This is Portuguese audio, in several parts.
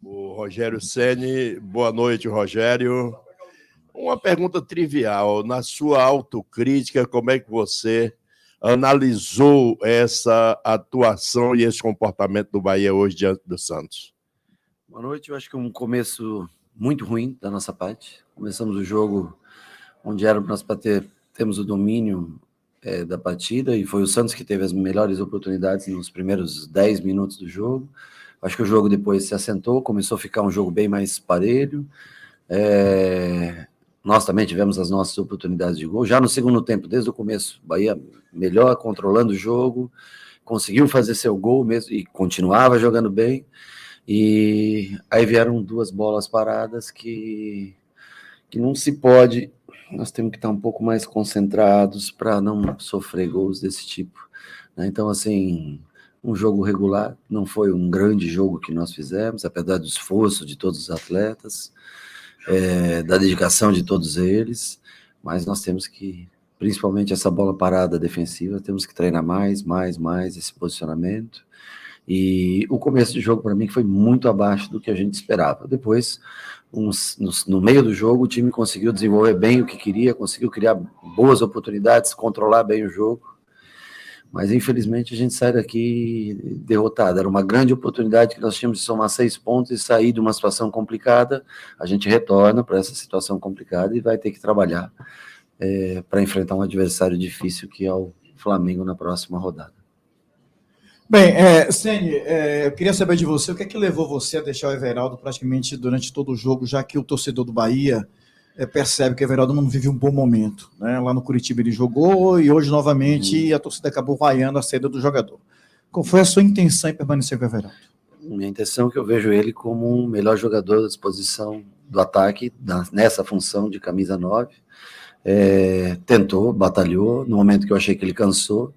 O Rogério Ceni, boa noite, Rogério. Uma pergunta trivial, na sua autocrítica, como é que você analisou essa atuação e esse comportamento do Bahia hoje diante do Santos? Boa noite, eu acho que um começo muito ruim da nossa parte. Começamos o jogo onde era para nós termos o domínio da partida, e foi o Santos que teve as melhores oportunidades nos primeiros 10 minutos do jogo. Acho que o jogo depois se assentou, começou a ficar um jogo bem mais parelho. Nós também tivemos as nossas oportunidades de gol. Já no segundo tempo, desde o começo, Bahia melhor, controlando o jogo, conseguiu fazer seu gol mesmo e continuava jogando bem. E aí vieram duas bolas paradas que não se pode. Nós temos que estar um pouco mais concentrados para não sofrer gols desse tipo, né? Então, assim, um jogo regular, não foi um grande jogo que nós fizemos, apesar do esforço de todos os atletas, da dedicação de todos eles, mas nós temos que, principalmente essa bola parada defensiva, temos que treinar mais esse posicionamento. E o começo do jogo, para mim, foi muito abaixo do que a gente esperava. Depois, no meio do jogo, o time conseguiu desenvolver bem o que queria, conseguiu criar boas oportunidades, controlar bem o jogo, mas infelizmente a gente sai daqui derrotado. Era uma grande oportunidade que nós tínhamos de somar 6 pontos e sair de uma situação complicada. A gente retorna para essa situação complicada e vai ter que trabalhar para enfrentar um adversário difícil, que é o Flamengo, na próxima rodada. Bem, Ceni, eu queria saber de você, o que é que levou você a deixar o Everaldo praticamente durante todo o jogo, já que o torcedor do Bahia percebe que o Everaldo não vive um bom momento, né? Lá no Curitiba ele jogou e hoje novamente a torcida acabou vaiando a saída do jogador. Qual foi a sua intenção em permanecer com o Everaldo? Minha intenção é que eu vejo ele como um melhor jogador da disposição do ataque, nessa função de camisa 9. Tentou, batalhou, no momento que eu achei que ele cansou,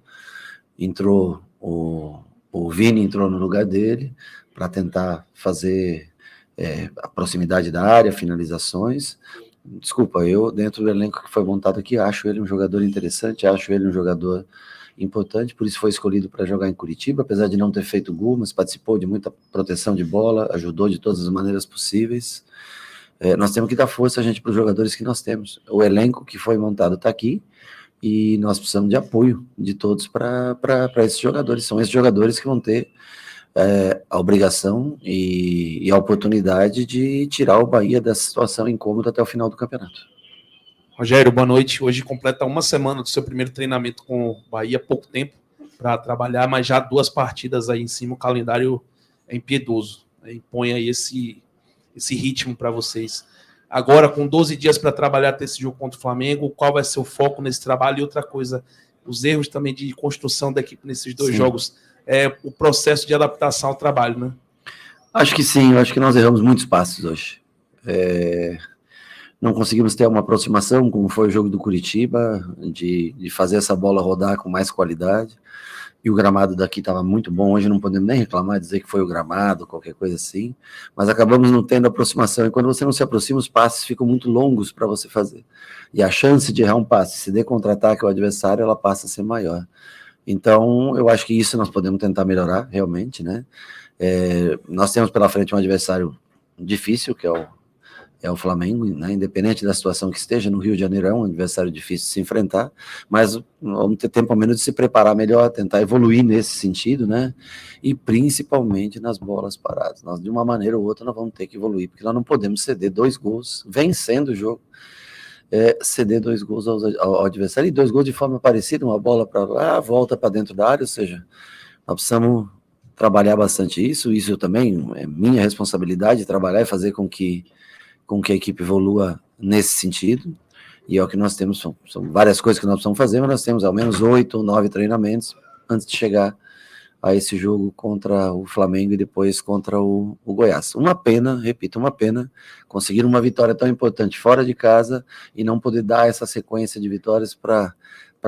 entrou o Vini, entrou no lugar dele para tentar fazer a proximidade da área, finalizações. Desculpa, eu, dentro do elenco que foi montado aqui, acho ele um jogador interessante, acho ele um jogador importante, por isso foi escolhido para jogar em Curitiba, apesar de não ter feito gol, mas participou de muita proteção de bola, ajudou de todas as maneiras possíveis. Nós temos que dar força, gente, para os jogadores que nós temos. O elenco que foi montado está aqui, e nós precisamos de apoio de todos para esses jogadores. São esses jogadores que vão ter a obrigação e a oportunidade de tirar o Bahia dessa situação incômoda até o final do campeonato. Rogério, boa noite. Hoje completa uma semana do seu primeiro treinamento com o Bahia, pouco tempo para trabalhar, mas já 2 partidas aí em cima, o calendário é impiedoso, né? Impõe aí esse ritmo para vocês. Agora, com 12 dias para trabalhar até esse jogo contra o Flamengo, qual vai ser o foco nesse trabalho? E outra coisa, os erros também de construção da equipe nesses 2 jogos, o processo de adaptação ao trabalho, né? Acho que sim, eu acho que nós erramos muitos passos hoje. Não conseguimos ter uma aproximação, como foi o jogo do Curitiba, de fazer essa bola rodar com mais qualidade. E o gramado daqui estava muito bom, hoje não podemos nem reclamar, dizer que foi o gramado, qualquer coisa assim, mas acabamos não tendo aproximação, e quando você não se aproxima, os passes ficam muito longos para você fazer, e a chance de errar um passe, se der contra-ataque ao adversário, ela passa a ser maior. Então, eu acho que isso nós podemos tentar melhorar, realmente, né? Nós temos pela frente um adversário difícil, que é o Flamengo, né? Independente da situação que esteja, no Rio de Janeiro é um adversário difícil de se enfrentar, mas vamos ter tempo ao menos de se preparar melhor, tentar evoluir nesse sentido, né? E principalmente nas bolas paradas. Nós, de uma maneira ou outra, nós vamos ter que evoluir, porque nós não podemos ceder 2 gols, vencendo o jogo, ceder 2 gols ao adversário, e 2 gols de forma parecida, uma bola para lá, volta para dentro da área, ou seja, nós precisamos trabalhar bastante isso também é minha responsabilidade, trabalhar e fazer com que a equipe evolua nesse sentido, e é o que nós temos, são várias coisas que nós precisamos fazer, mas nós temos ao menos 8 ou 9 treinamentos antes de chegar a esse jogo contra o Flamengo e depois contra o Goiás. Uma pena, repito, uma pena conseguir uma vitória tão importante fora de casa e não poder dar essa sequência de vitórias para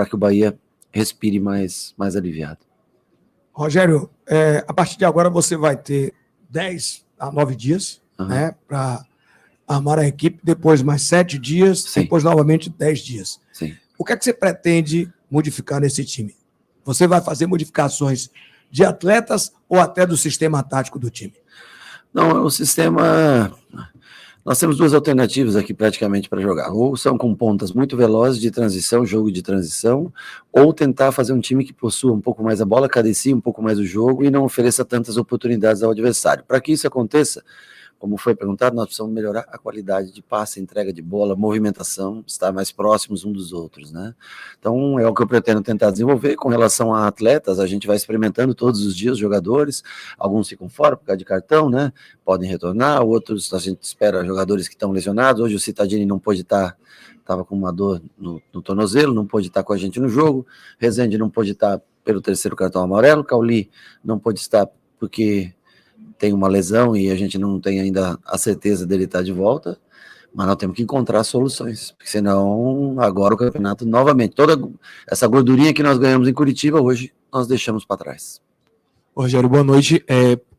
que o Bahia respire mais aliviado. Rogério, a partir de agora você vai ter 10 a 9 dias, né, para armar a equipe, depois mais 7 dias, Sim. depois novamente 10 dias. Sim. O que é que você pretende modificar nesse time? Você vai fazer modificações de atletas ou até do sistema tático do time? Não, o sistema... Nós temos duas alternativas aqui praticamente para jogar. Ou são com pontas muito velozes de transição, jogo de transição, ou tentar fazer um time que possua um pouco mais a bola, cadencie um pouco mais o jogo e não ofereça tantas oportunidades ao adversário. Para que isso aconteça, como foi perguntado, nós precisamos melhorar a qualidade de passe, entrega de bola, movimentação, estar mais próximos um dos outros, né? Então, é o que eu pretendo tentar desenvolver. Com relação a atletas, a gente vai experimentando todos os dias os jogadores, alguns ficam fora por causa de cartão, né? Podem retornar, outros a gente espera jogadores que estão lesionados. Hoje o Cittadini não pôde estar, estava com uma dor no tornozelo, não pôde estar com a gente no jogo, Rezende não pôde estar pelo terceiro cartão amarelo, Cauli não pôde estar porque tem uma lesão e a gente não tem ainda a certeza dele estar de volta, mas nós temos que encontrar soluções, porque senão agora o campeonato novamente, toda essa gordurinha que nós ganhamos em Curitiba, hoje nós deixamos para trás. Rogério, boa noite.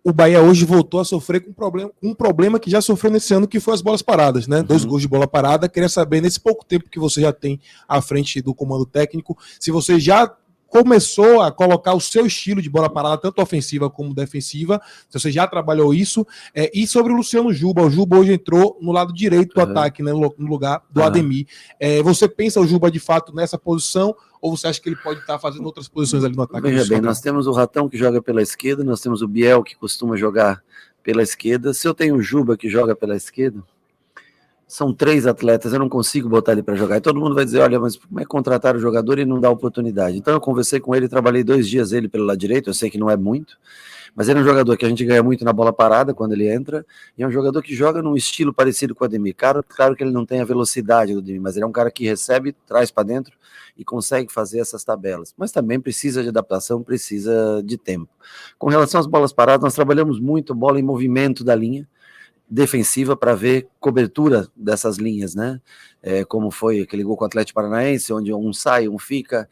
O Bahia hoje voltou a sofrer com um problema que já sofreu nesse ano, que foi as bolas paradas, né? 2 gols de bola parada. Queria saber, nesse pouco tempo que você já tem à frente do comando técnico, se você já começou a colocar o seu estilo de bola parada, tanto ofensiva como defensiva, se você já trabalhou isso, e sobre o Luciano Juba, o Juba hoje entrou no lado direito do ataque, né, no lugar do Ademir. Você pensa o Juba de fato nessa posição, ou você acha que ele pode estar fazendo outras posições ali no ataque? Veja bem, nós temos o Ratão que joga pela esquerda, nós temos o Biel que costuma jogar pela esquerda, se eu tenho o Juba que joga pela esquerda, são 3 atletas, eu não consigo botar ele para jogar. E todo mundo vai dizer, olha, mas como é que contratar o jogador e não dá oportunidade? Então eu conversei com ele, trabalhei 2 dias ele pelo lado direito, eu sei que não é muito, mas ele é um jogador que a gente ganha muito na bola parada quando ele entra, e é um jogador que joga num estilo parecido com o Ademir. Claro que ele não tem a velocidade do Ademir, mas ele é um cara que recebe, traz para dentro e consegue fazer essas tabelas. Mas também precisa de adaptação, precisa de tempo. Com relação às bolas paradas, nós trabalhamos muito bola em movimento da linha defensiva para ver cobertura dessas linhas, né? Como foi aquele gol com o Atlético Paranaense, onde um sai, um fica,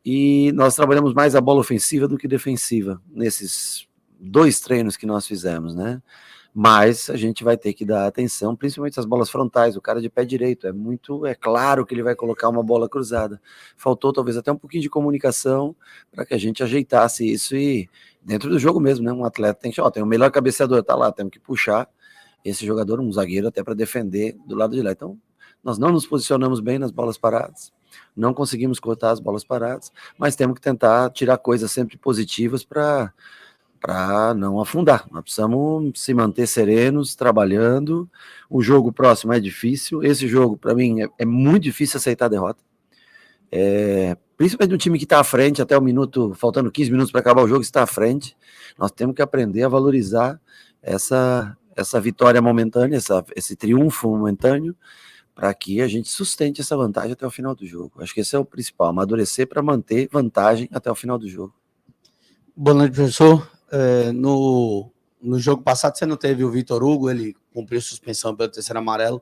e nós trabalhamos mais a bola ofensiva do que defensiva, nesses 2 treinos que nós fizemos, né? Mas a gente vai ter que dar atenção, principalmente as bolas frontais, o cara de pé direito, é claro que ele vai colocar uma bola cruzada. Faltou talvez até um pouquinho de comunicação para que a gente ajeitasse isso e dentro do jogo mesmo, né? Um atleta tem que, tem o melhor cabeceador, tá lá, temos que puxar esse jogador, um zagueiro, até para defender do lado de lá. Então, nós não nos posicionamos bem nas bolas paradas, não conseguimos cortar as bolas paradas, mas temos que tentar tirar coisas sempre positivas para não afundar. Nós precisamos se manter serenos, trabalhando. O jogo próximo é difícil. Esse jogo, para mim, é muito difícil aceitar a derrota. Principalmente no time que está à frente, até o minuto, faltando 15 minutos para acabar o jogo, está à frente. Nós temos que aprender a valorizar essa vitória momentânea, esse triunfo momentâneo, para que a gente sustente essa vantagem até o final do jogo. Acho que esse é o principal, amadurecer para manter vantagem até o final do jogo. Boa noite, professor. No jogo passado você não teve o Vitor Hugo, ele cumpriu suspensão pelo 3º amarelo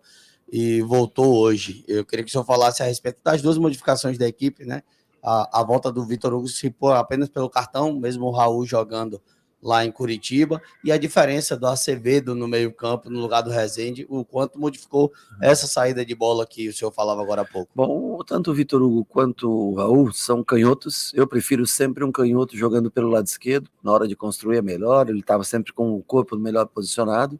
e voltou hoje. Eu queria que o senhor falasse a respeito das 2 modificações da equipe, né? A volta do Vitor Hugo se pôr apenas pelo cartão, mesmo o Raul jogando lá em Curitiba, e a diferença do Acevedo no meio-campo, no lugar do Rezende, o quanto modificou essa saída de bola que o senhor falava agora há pouco. Bom, tanto o Vitor Hugo quanto o Raul são canhotos. Eu prefiro sempre um canhoto jogando pelo lado esquerdo, na hora de construir é melhor, ele estava sempre com o corpo melhor posicionado.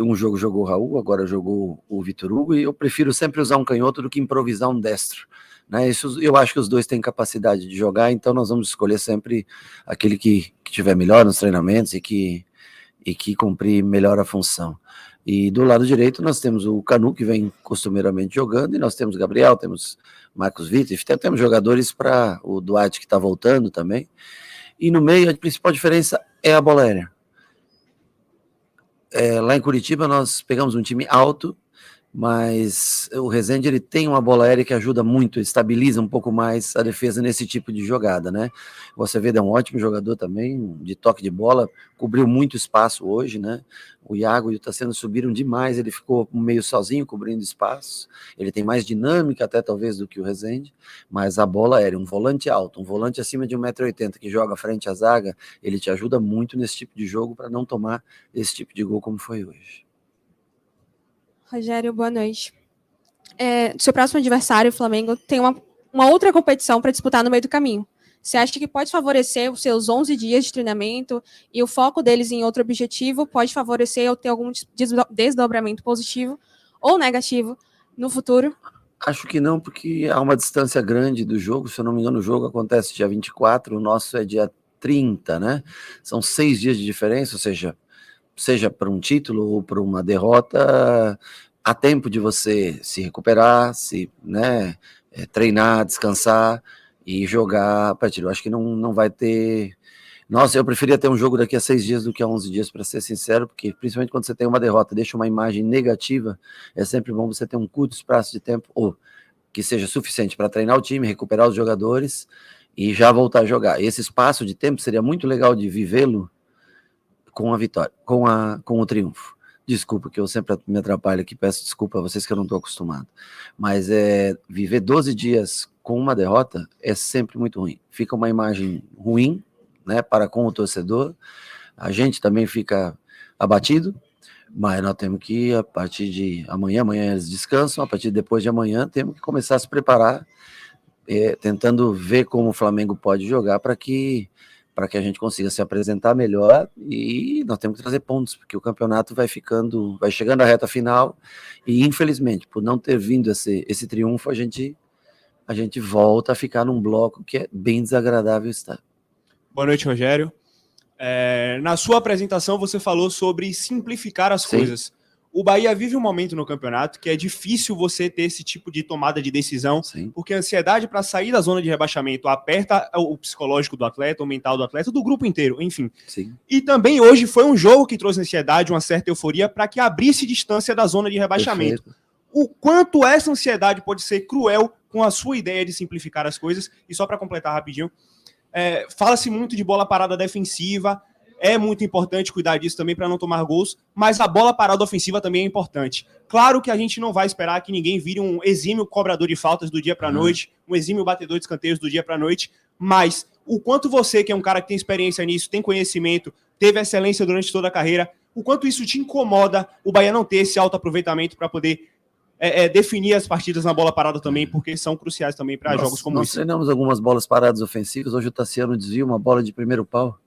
Um jogo jogou o Raul, agora jogou o Vitor Hugo, e eu prefiro sempre usar um canhoto do que improvisar um destro. Né, isso, eu acho que os 2 têm capacidade de jogar, então nós vamos escolher sempre aquele que tiver melhor nos treinamentos e que cumprir melhor a função. E do lado direito nós temos o Canu, que vem costumeiramente jogando, e nós temos Gabriel, temos Marcos Vitor, temos jogadores para o Duarte que está voltando também. E no meio a principal diferença é a bola aérea. Lá em Curitiba nós pegamos um time alto, mas o Rezende ele tem uma bola aérea que ajuda muito, estabiliza um pouco mais a defesa nesse tipo de jogada, né? O Acevedo é um ótimo jogador também, de toque de bola, cobriu muito espaço hoje, né? O Iago e o Tassiano subiram demais, ele ficou meio sozinho cobrindo espaço, ele tem mais dinâmica até talvez do que o Rezende, mas a bola aérea, um volante alto, um volante acima de 1,80 m que joga frente à zaga, ele te ajuda muito nesse tipo de jogo para não tomar esse tipo de gol como foi hoje. Rogério, boa noite. Seu próximo adversário, o Flamengo, tem uma uma outra competição para disputar no meio do caminho. Você acha que pode favorecer os seus 11 dias de treinamento e o foco deles em outro objetivo pode favorecer ou ter algum desdobramento positivo ou negativo no futuro? Acho que não, porque há uma distância grande do jogo. Se eu não me engano, o jogo acontece dia 24, o nosso é dia 30, né? São 6 dias de diferença, ou seja para um título ou para uma derrota, há tempo de você se recuperar, treinar, descansar e jogar a partida. Eu acho que não vai ter... Nossa, eu preferia ter um jogo daqui a 6 dias do que a 11 dias, para ser sincero, porque principalmente quando você tem uma derrota, deixa uma imagem negativa, é sempre bom você ter um curto espaço de tempo, ou que seja suficiente para treinar o time, recuperar os jogadores e já voltar a jogar. Esse espaço de tempo seria muito legal de vivê-lo com a vitória, com o triunfo. Desculpa que eu sempre me atrapalho aqui, peço desculpa a vocês que eu não estou acostumado, mas viver 12 dias com uma derrota é sempre muito ruim. Fica uma imagem ruim, né, para com o torcedor, a gente também fica abatido, mas nós temos que, a partir de amanhã eles descansam, a partir de depois de amanhã, temos que começar a se preparar, tentando ver como o Flamengo pode jogar para que a gente consiga se apresentar melhor, e nós temos que trazer pontos, porque o campeonato vai chegando à reta final, e infelizmente, por não ter vindo esse triunfo, a gente volta a ficar num bloco que é bem desagradável estar. Boa noite, Rogério. Na sua apresentação, você falou sobre simplificar as coisas. O Bahia vive um momento no campeonato que é difícil você ter esse tipo de tomada de decisão, porque a ansiedade para sair da zona de rebaixamento aperta o psicológico do atleta, o mental do atleta, do grupo inteiro, enfim. E também hoje foi um jogo que trouxe ansiedade, uma certa euforia, para que abrisse distância da zona de rebaixamento. Perfeito. O quanto essa ansiedade pode ser cruel com a sua ideia de simplificar as coisas? E só para completar rapidinho, fala-se muito de bola parada defensiva, é muito importante cuidar disso também para não tomar gols, mas a bola parada ofensiva também é importante. Claro que a gente não vai esperar que ninguém vire um exímio cobrador de faltas do dia para a noite, um exímio batedor de escanteios do dia para a noite, mas o quanto você, que é um cara que tem experiência nisso, tem conhecimento, teve excelência durante toda a carreira, o quanto isso te incomoda o Bahia não ter esse alto aproveitamento para poder definir as partidas na bola parada também, porque são cruciais também para jogos como esse. Nós treinamos algumas bolas paradas ofensivas. Hoje o Tassiano desvia uma bola de primeiro pau,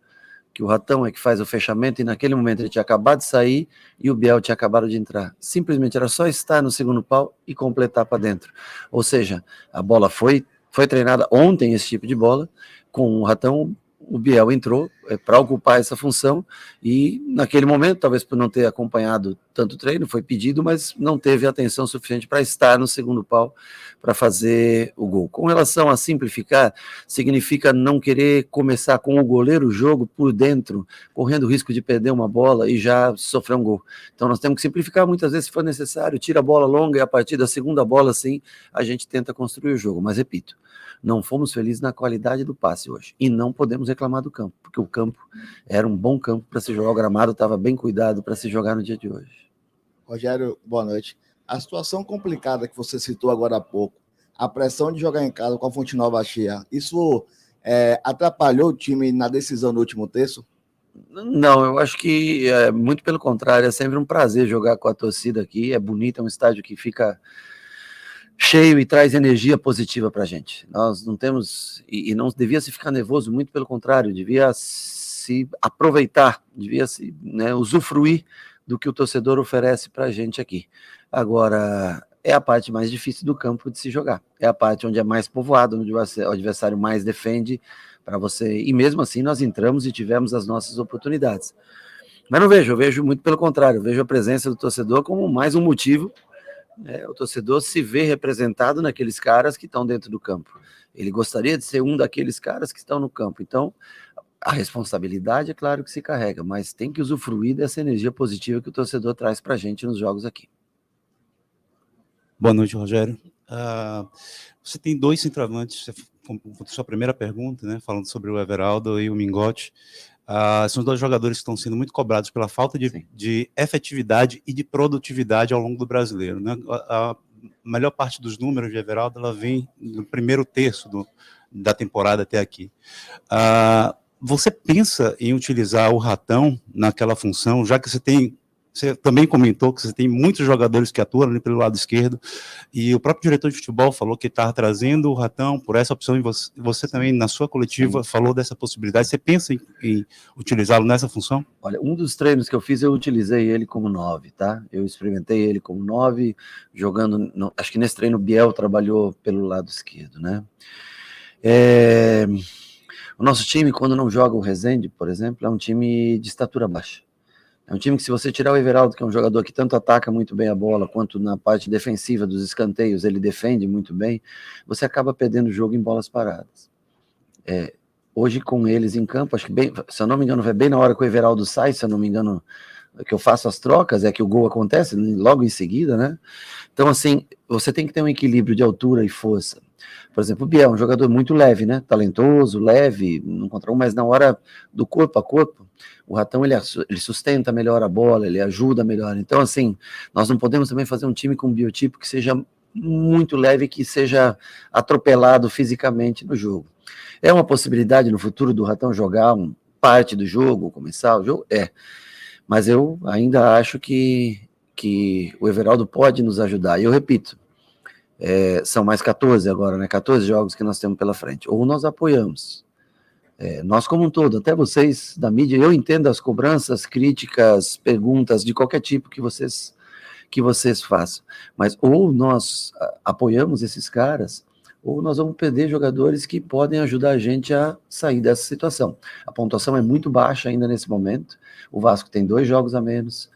que o Ratão é que faz o fechamento, e naquele momento ele tinha acabado de sair e o Biel tinha acabado de entrar. Simplesmente era só estar no segundo pau e completar para dentro. Ou seja, a bola foi treinada ontem, esse tipo de bola, com o Ratão. O Biel entrou para ocupar essa função, e naquele momento, talvez por não ter acompanhado tanto treino, foi pedido, mas não teve atenção suficiente para estar no segundo pau para fazer o gol. Com relação a simplificar, significa não querer começar com o goleiro o jogo por dentro, correndo o risco de perder uma bola e já sofrer um gol. Então nós temos que simplificar muitas vezes, se for necessário, tira a bola longa e a partir da segunda bola, sim, a gente tenta construir o jogo. Mas repito, não fomos felizes na qualidade do passe hoje, e não podemos reclamar do campo, porque o campo era um bom campo para se jogar, o gramado estava bem cuidado para se jogar no dia de hoje. Rogério, boa noite. A situação complicada que você citou agora há pouco, a pressão de jogar em casa com a Fonte Nova cheia, isso atrapalhou o time na decisão do último terço? Não, eu acho que muito pelo contrário, é sempre um prazer jogar com a torcida aqui, é bonito, é um estádio que fica cheio e traz energia positiva para a gente. Nós não temos, e não devia se ficar nervoso, muito pelo contrário, devia se aproveitar, devia se usufruir do que o torcedor oferece para a gente aqui. Agora, é a parte mais difícil do campo de se jogar, é a parte onde é mais povoado, onde o adversário mais defende para você, e mesmo assim nós entramos e tivemos as nossas oportunidades. Mas eu vejo muito pelo contrário, eu vejo a presença do torcedor como mais um motivo. O torcedor se vê representado naqueles caras que estão dentro do campo. Ele gostaria de ser um daqueles caras que estão no campo. Então, a responsabilidade é claro que se carrega, mas tem que usufruir dessa energia positiva que o torcedor traz para a gente nos jogos aqui. Boa noite, Rogério. Você tem 2 centroavantes, sua primeira pergunta, né, falando sobre o Everaldo e o Mingote. São 2 jogadores que estão sendo muito cobrados pela falta de efetividade e de produtividade ao longo do Brasileiro, né? A melhor parte dos números de Everaldo ela vem no primeiro terço da temporada até aqui. Você pensa em utilizar o Ratão naquela função, já que você tem Você também comentou que você tem muitos jogadores que atuam ali pelo lado esquerdo, e o próprio diretor de futebol falou que estava trazendo o Ratão por essa opção, e você também, na sua coletiva, falou dessa possibilidade. Você pensa em utilizá-lo nessa função? Olha, um dos treinos que eu fiz, eu utilizei ele como 9, tá? Eu experimentei ele como 9, jogando, acho que nesse treino o Biel trabalhou pelo lado esquerdo, né? O nosso time, quando não joga o Rezende, por exemplo, é um time de estatura baixa. É um time que, se você tirar o Everaldo, que é um jogador que tanto ataca muito bem a bola, quanto na parte defensiva dos escanteios, ele defende muito bem, você acaba perdendo o jogo em bolas paradas. Hoje, com eles em campo, acho que, se eu não me engano, é bem na hora que o Everaldo sai, se eu não me engano, que eu faço as trocas, é que o gol acontece logo em seguida, né? Então, assim, você tem que ter um equilíbrio de altura e força. Por exemplo, o Biel é um jogador muito leve, né? Talentoso, leve, não contra um, mas na hora do corpo a corpo, o Ratão ele sustenta melhor a bola, ele ajuda melhor. Então, assim, nós não podemos também fazer um time com um biotipo que seja muito leve, que seja atropelado fisicamente no jogo. É uma possibilidade no futuro do Ratão jogar parte do jogo, começar o jogo? Mas eu ainda acho que o Everaldo pode nos ajudar. E eu repito, são mais 14 agora, né? 14 jogos que nós temos pela frente. Ou nós apoiamos, nós como um todo, até vocês da mídia, eu entendo as cobranças, críticas, perguntas de qualquer tipo que vocês façam, mas ou nós apoiamos esses caras, ou nós vamos perder jogadores que podem ajudar a gente a sair dessa situação. A pontuação é muito baixa ainda nesse momento, o Vasco tem 2 jogos a menos,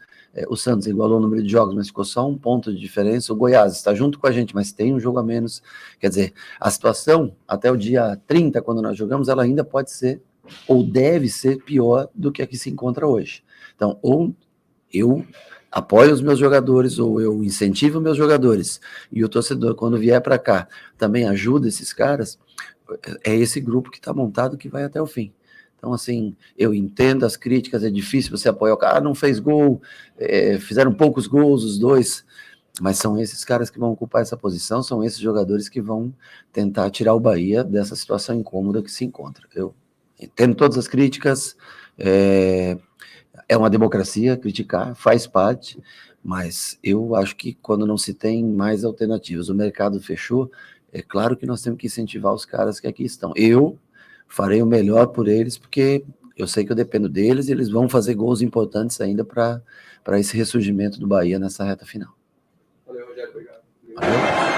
o Santos igualou o número de jogos, mas ficou só 1 ponto de diferença. O Goiás está junto com a gente, mas tem um jogo a menos. Quer dizer, a situação, até o dia 30, quando nós jogamos, ela ainda pode ser, ou deve ser, pior do que a que se encontra hoje. Então, ou eu apoio os meus jogadores, ou eu incentivo meus jogadores, e o torcedor, quando vier para cá, também ajuda esses caras, é esse grupo que está montado que vai até o fim. Então, assim, eu entendo as críticas, é difícil você apoiar o cara, não fez gol, fizeram poucos gols os dois, mas são esses caras que vão ocupar essa posição, são esses jogadores que vão tentar tirar o Bahia dessa situação incômoda que se encontra. Eu entendo todas as críticas, é uma democracia criticar, faz parte, mas eu acho que quando não se tem mais alternativas, o mercado fechou, é claro que nós temos que incentivar os caras que aqui estão. Eu farei o melhor por eles, porque eu sei que eu dependo deles e eles vão fazer gols importantes ainda para esse ressurgimento do Bahia nessa reta final. Valeu, Rogério. Obrigado. Valeu.